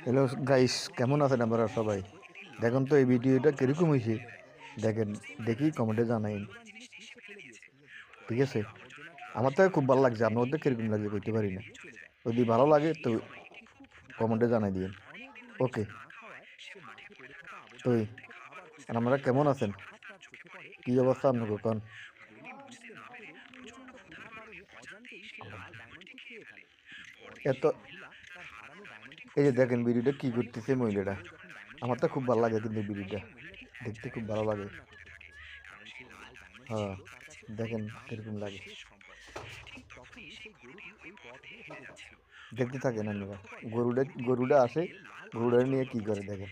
Hello guys, কেমন আছেন আপনারা সবাই? দেখুন তো এই ভিডিওটা কিরকম হয়েছে, দেখেন, দেখি কমেন্টে জানাইন। ঠিক আছে, আমার তো খুব ভালো লাগছে, আপনার তো কিরকম লাগছে কইতে পারি না। যদি ভালো লাগে তো কমেন্টে জানাই দিন। ওকে, তো আপনারা কেমন আছেন? কি অবস্থা আপনাকে কোন? এত এই যে দেখেন ভিডিওটা কি করতেছে মহিলাটা, আমার তো খুব ভালো লাগে, কিন্তু ভিডিওটা দেখতে খুব ভালো লাগে। হ্যাঁ, দেখেন কিরকম লাগে, দেখতে থাকেন আপনারা। গরুটা আসে, গরুটা নিয়ে কি করে দেখেন।